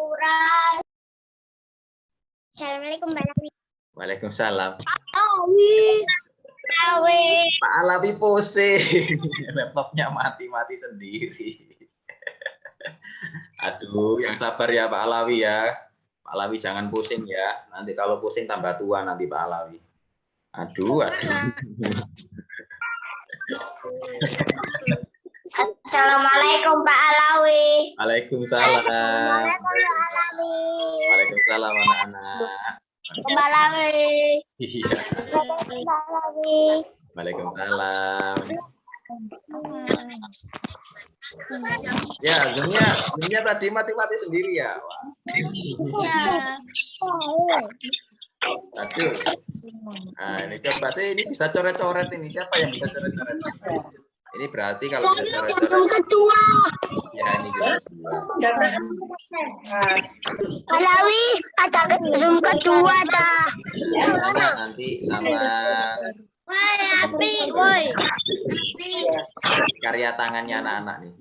kurang. Assalamualaikum Mbak Alawi. Waalaikumsalam. Alawi. Pak Alawi pusing. Laptopnya mati sendiri. Aduh, yang sabar ya Pak Alawi ya. Pak Alawi jangan pusing ya. Nanti kalau pusing tambah tua nanti Pak Alawi. Aduh. Assalamualaikum Pak Alawi. Waalaikumsalam. Waalaikumsalam anak-anak. Mbak Alawi. Iya. Mbak Alawi. Waalaikumsalam. Ya, zoomnya tadi mati sendiri ya. Ya. Aduh. Nah, ini coba sih, ini bisa coret-coret ini. Siapa yang bisa coret-coret? Ini berarti kalau bisa coret-coret. Kedua. Ya, ini kedua. Alawi, ada zoom kedua dah. Nanti sama Woi. karya tangannya anak-anak nih.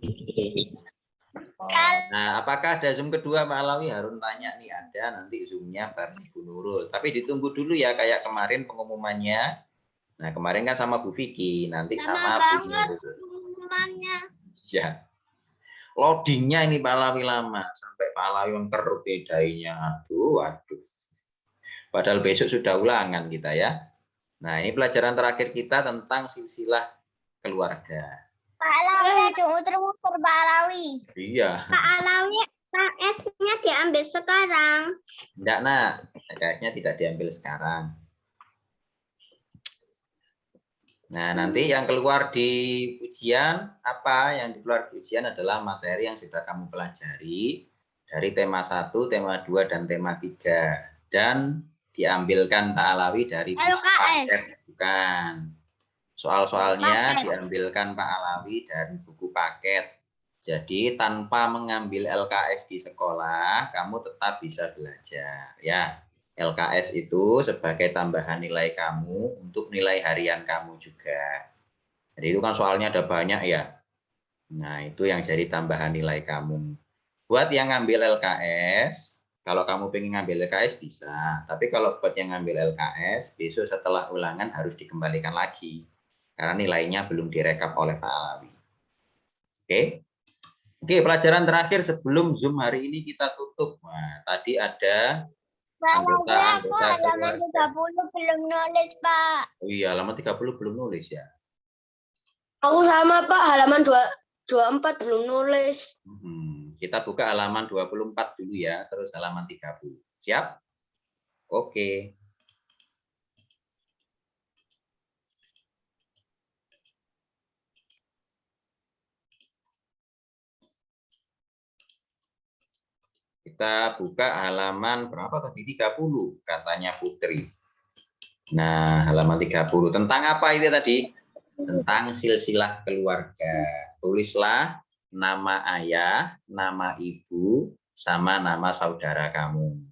Nah, apakah ada zoom kedua Pak Alawi? Harun tanya nih, ada, nanti zoomnya bareng Bu Nurul. Tapi ditunggu dulu ya, kayak kemarin pengumumannya. Nah, kemarin kan sama Bu Vicky, nanti sama Bu Nurul. Ya. Loadingnya ini Pak Alawi lama, sampai Pak Alawi mengker bedainya. Aduh. Padahal besok sudah ulangan kita ya. Nah, ini pelajaran terakhir kita tentang silsilah keluarga. Pak Alawi, muter-muter Pak Alawi. Iya. Pak Alawi, KS-nya diambil sekarang. Enggak, nak. KS-nya tidak diambil sekarang. Nah, nanti yang keluar di ujian, apa yang keluar di ujian adalah materi yang sudah kamu pelajari dari tema 1, tema 2, dan tema 3. Dan diambilkan Pak Alawi dari paket, bukan. Soal-soalnya diambilkan Pak Alawi dari buku paket. Jadi tanpa mengambil LKS di sekolah, kamu tetap bisa belajar. Ya, LKS itu sebagai tambahan nilai kamu untuk nilai harian kamu juga. Jadi itu kan soalnya ada banyak ya. Nah, itu yang jadi tambahan nilai kamu. Buat yang ngambil LKS, kalau kamu pengen ngambil LKS bisa. Tapi kalau buat yang ngambil LKS, besok setelah ulangan harus dikembalikan lagi. Karena nilainya belum direkap oleh Pak Alawi. Oke, pelajaran terakhir sebelum Zoom hari ini kita tutup. Nah, tadi ada anggota halaman 30 belum nulis, Pak. Oh iya, halaman 30 belum nulis ya. Aku sama Pak, halaman 24 belum nulis. Kita buka halaman 24 dulu ya, terus halaman 30. Siap? Oke. Kita buka halaman berapa tadi? 30 katanya Putri. Nah, halaman 30. Tentang apa itu tadi? Tentang silsilah keluarga. Tulislah nama ayah, nama ibu, sama nama saudara kamu.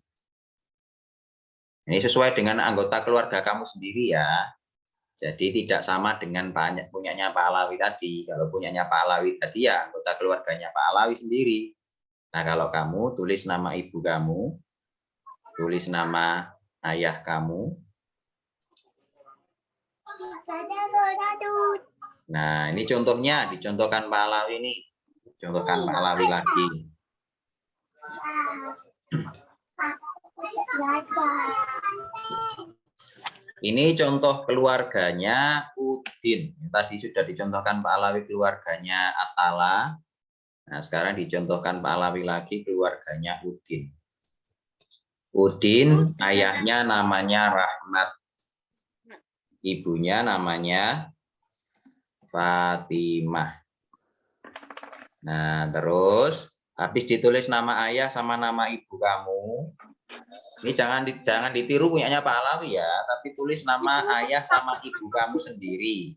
Ini sesuai dengan anggota keluarga kamu sendiri ya. Jadi tidak sama dengan punyanya Pak Alawi tadi. Kalau punyanya Pak Alawi tadi ya anggota keluarganya Pak Alawi sendiri. Nah, kalau kamu tulis nama ibu kamu, tulis nama ayah kamu. Nah, ini contohnya, dicontohkan Pak Alawi ini. Contohkan Pak Alawi lagi. Ini contoh keluarganya Udin. Tadi sudah dicontohkan Pak Alawi keluarganya Atala. Nah, sekarang dicontohkan Pak Alawi lagi keluarganya Udin. Udin, ayahnya namanya Rahmat. Ibunya namanya Fatimah. Nah, terus habis ditulis nama ayah sama nama ibu kamu. Ini jangan ditiru punyanya Pak Alawi ya, tapi tulis nama ayah sama ibu kamu sendiri.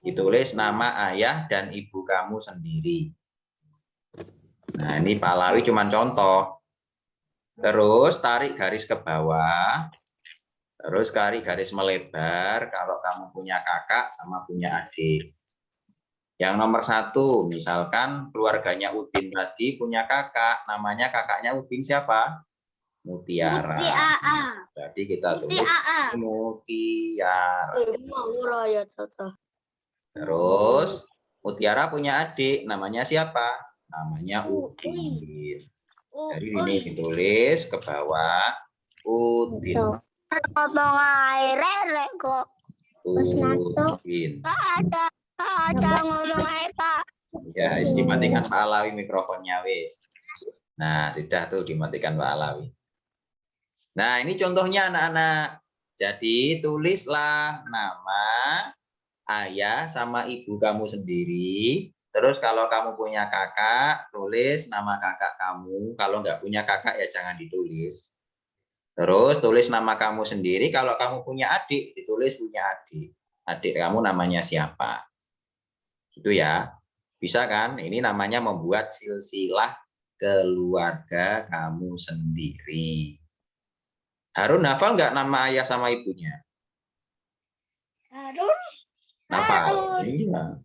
Ditulis nama ayah dan ibu kamu sendiri. Nah, ini Pak Alawi cuma contoh. Terus tarik garis ke bawah. Terus tarik garis melebar kalau kamu punya kakak sama punya adik. Yang nomor 1, misalkan keluarganya Udin tadi punya kakak, namanya kakaknya Udin siapa? Mutiara. Jadi kita tulis Mutiara. Mau lah ya Tata. Terus Mutiara punya adik, namanya siapa? Namanya Udin. Jadi ini ditulis ke bawah Udin. Ngomong air kok. Udin. Ada ngomong air Pak. Ya, dimatikan Pak Alawi mikrofonnya wis. Nah, sudah tuh dimatikan Pak Alawi. Nah, ini contohnya anak-anak. Jadi tulislah nama ayah sama ibu kamu sendiri. Terus kalau kamu punya kakak, tulis nama kakak kamu. Kalau nggak punya kakak ya jangan ditulis. Terus tulis nama kamu sendiri. Kalau kamu punya adik, ditulis punya adik. Adik kamu namanya siapa? Gitu ya. Bisa kan? Ini namanya membuat silsilah keluarga kamu sendiri. Harun hafal nggak nama ayah sama ibunya? Harun. Hafal. Iya.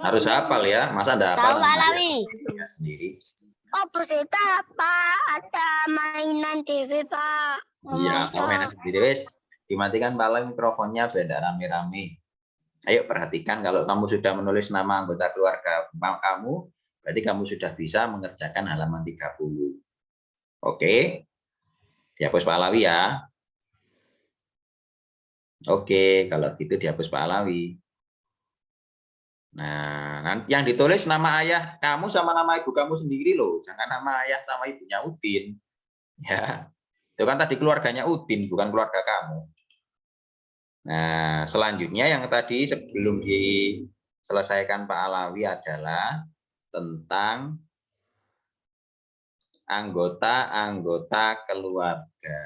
Harus hafal ya. Masa enggak hafal? Tahu Pak Alawi. Sendiri. Oh, Pusita Pak, ada mainan TV Pak. Iya, kamu mainan sendiri wes. Dimatikan Pak Alawi mikrofonnya beda rame-rame. Ayo perhatikan kalau kamu sudah menulis nama anggota keluarga kamu, berarti kamu sudah bisa mengerjakan halaman 30. Oke. Dihapus Pak Alawi ya. Oke, kalau gitu dihapus Pak Alawi. Nah, yang ditulis nama ayah kamu sama nama ibu kamu sendiri loh. Jangan nama ayah sama ibunya Udin. Ya. Itu kan tadi keluarganya Udin, bukan keluarga kamu. Nah, selanjutnya yang tadi sebelum diselesaikan Pak Alawi adalah tentang anggota-anggota keluarga.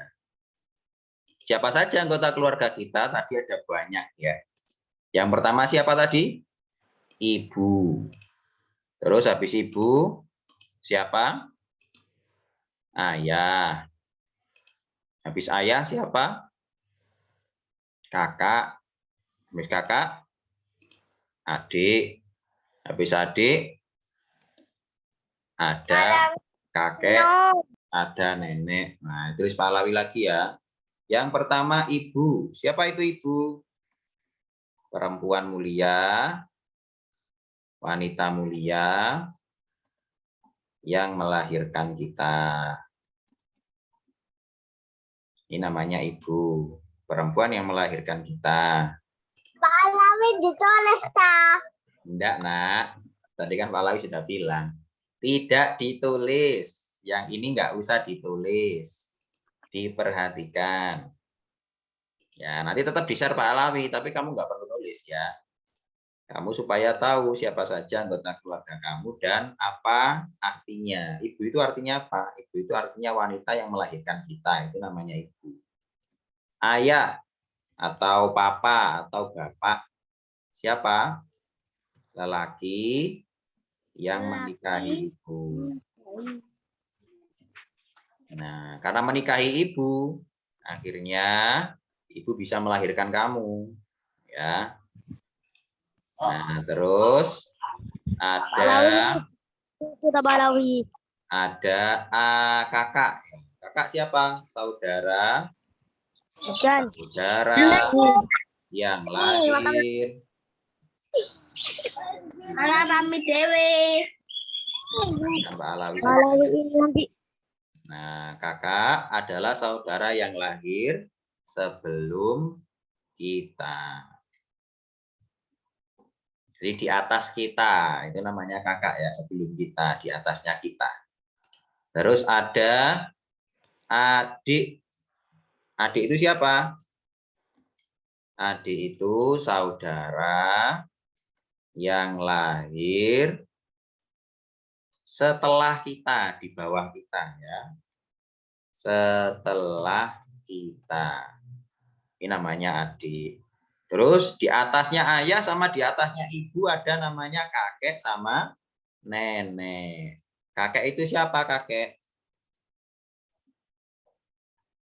Siapa saja anggota keluarga kita? Tadi ada banyak ya. Yang pertama siapa tadi? Ibu. Terus habis ibu siapa? Ayah. Habis ayah siapa? Kakak. Habis kakak? Adik. Habis adik? Ada kakek, ada nenek. Nah, tulis Pak Alawi lagi ya. Yang pertama ibu. Siapa itu ibu? Perempuan mulia, wanita mulia yang melahirkan kita. Ini namanya ibu. Perempuan yang melahirkan kita. Pak Alawi ditulis tak? Enggak, Nak. Tadi kan Pak Alawi sudah bilang. Tidak ditulis. Yang ini enggak usah ditulis. Diperhatikan. Ya, nanti tetap di-share Pak Alawi, tapi kamu nggak perlu nulis ya. Kamu supaya tahu siapa saja anggota keluarga kamu dan apa artinya. Ibu itu artinya apa? Ibu itu artinya wanita yang melahirkan kita. Itu namanya ibu. Ayah atau papa atau bapak. Siapa? Lelaki yang menikahi ibu. Nah, karena menikahi ibu, akhirnya ibu bisa melahirkan kamu, ya. Nah, terus ada kakak. Kakak siapa? Saudara yang lahir. Rami Dewi. Nah, kakak adalah saudara yang lahir sebelum kita. Jadi di atas kita, itu namanya kakak ya, sebelum kita, di atasnya kita. Terus ada adik. Adik itu siapa? Adik itu saudara yang lahir setelah kita, di bawah kita ya. Setelah kita. Ini namanya adik. Terus di atasnya ayah sama di atasnya ibu ada namanya kakek sama nenek. Kakek itu siapa kakek?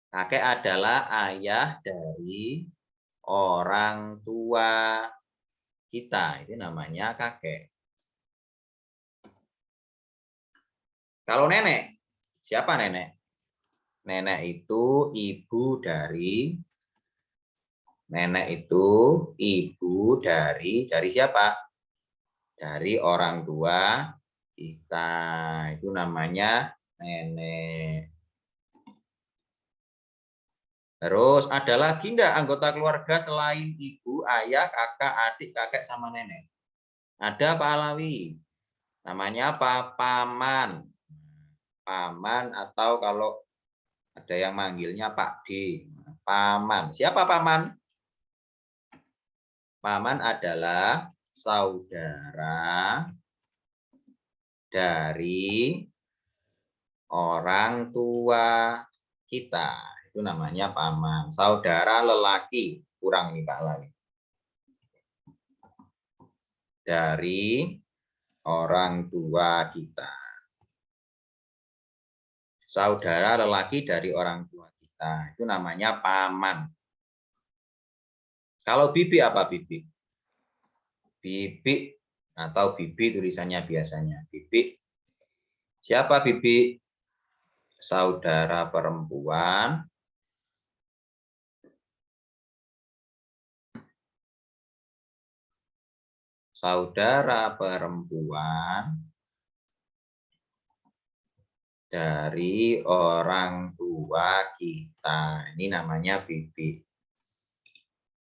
Kakek adalah ayah dari orang tua kita, itu namanya kakek. Kalau nenek, siapa nenek? Nenek itu ibu dari siapa? Dari orang tua kita. Itu namanya nenek. Terus ada lagi enggak anggota keluarga selain ibu, ayah, kakak, adik, kakek sama nenek? Ada Pak Alawi. Namanya apa? Paman. Paman atau kalau ada yang manggilnya Pak D. Paman. Siapa paman? Paman adalah saudara dari orang tua kita. Itu namanya paman. Saudara lelaki. Kurang nih Pak Alawi. Dari orang tua kita. Saudara lelaki dari orang tua kita. Itu namanya paman. Kalau bibi apa bibi? Bibi atau bibi tulisannya biasanya. Bibi. Siapa bibi? Saudara perempuan. Saudara perempuan dari orang tua kita. Ini namanya bibi.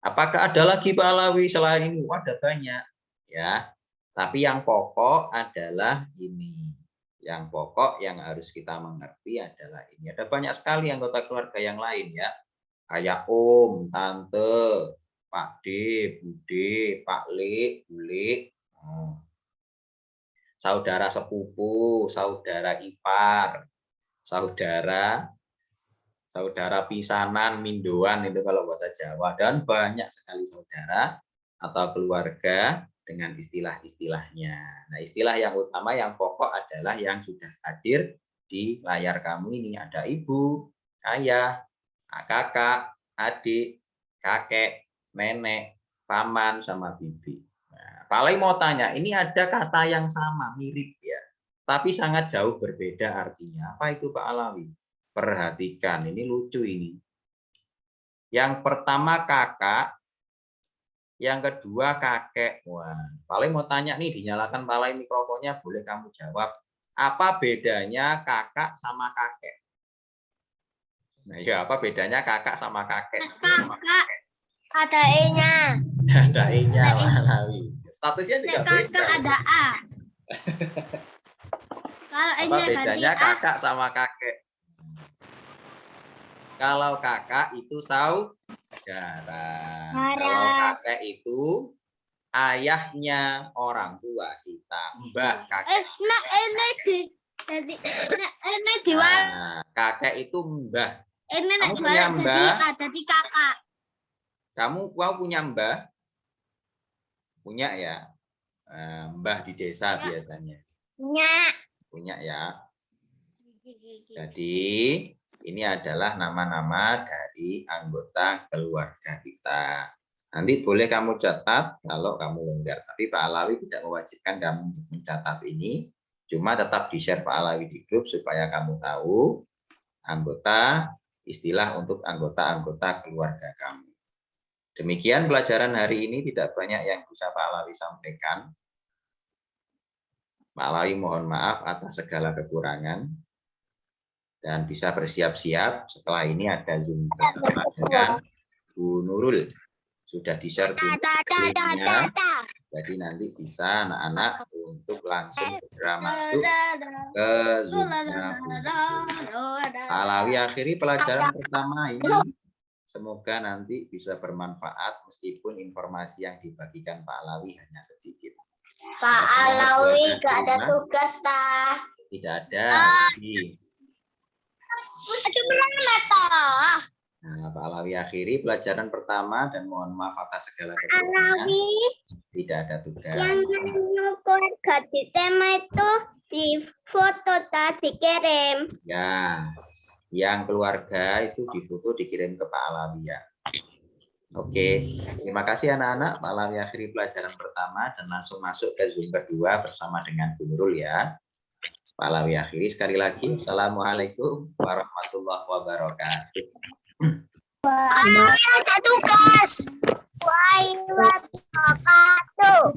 Apakah ada lagi Pak Alawi selain ini? Ada banyak ya. Tapi yang pokok adalah ini. Yang pokok yang harus kita mengerti adalah ini. Ada banyak sekali anggota keluarga yang lain ya. Kayak om, tante, Pak D, Bude, Pak Le, Bule. Saudara sepupu, saudara ipar, saudara pisanan, mindoan itu kalau bahasa Jawa, dan banyak sekali saudara atau keluarga dengan istilah-istilahnya. Nah, istilah yang utama yang pokok adalah yang sudah hadir di layar kamu ini. Ada ibu, ayah, kakak, adik, kakek, nenek, paman, sama bibi. Nah, paling mau tanya, ini ada kata yang sama, mirip ya, tapi sangat jauh berbeda artinya. Apa itu Pak Alawi? Perhatikan, ini lucu ini. Yang pertama kakak, yang kedua kakek. Wah, paling mau tanya nih, dinyalakan paling mikrofonnya, boleh kamu jawab. Apa bedanya kakak sama kakek? Nah, ya apa bedanya kakak sama kakek? Kakak ada E-nya. Ada E-nya, Pak Alawi. Statusnya juga beda. Kakak ada A. Kalau Apa E-nya ganti bedanya A. kakak sama kakek? Kalau kakak itu saudara. Kalau kakek itu ayahnya orang tua kita, mbah kakek. Nah, kakek itu mbah. Kamu punya mbah? Jadi kakak. Kamu punya mbah? Punya ya. Mbah di desa biasanya. Punya ya. Jadi ini adalah nama-nama dari anggota keluarga kita. Nanti boleh kamu catat kalau kamu lenggar. Tapi Pak Alawi tidak mewajibkan kamu untuk mencatat ini. Cuma tetap di-share Pak Alawi di grup supaya kamu tahu anggota istilah untuk anggota-anggota keluarga kamu. Demikian pelajaran hari ini, tidak banyak yang bisa Pak Alawi sampaikan. Pak Alawi mohon maaf atas segala kekurangan. Dan bisa bersiap-siap setelah ini ada Zoom bersama dengan Bu Nurul. Sudah di-share linknya. Jadi nanti bisa anak-anak untuk langsung segera masuk ke Zoom-nya Bu Nurul. Pak Alawi akhiri pelajaran pertama ini. Semoga nanti bisa bermanfaat meskipun informasi yang dibagikan Pak Alawi hanya sedikit. Pak Alawi gak ada tugas tah. Tidak ada. Nah, Pak Alawi akhiri pelajaran pertama dan mohon maaf atas segala kekurangan. Tidak ada tugas. Yang keluarga di tema itu di foto tadi kirim. Ya, yang keluarga itu difoto dikirim ke Pak Alawi ya. Oke, terima kasih anak-anak. Malam akhiri pelajaran pertama dan langsung masuk ke Zoom kedua bersama dengan Bu Nurul ya. Pahlawi akhiri sekali lagi. Assalamualaikum warahmatullahi wabarakatuh. Ada tugas. Wabarakatuh.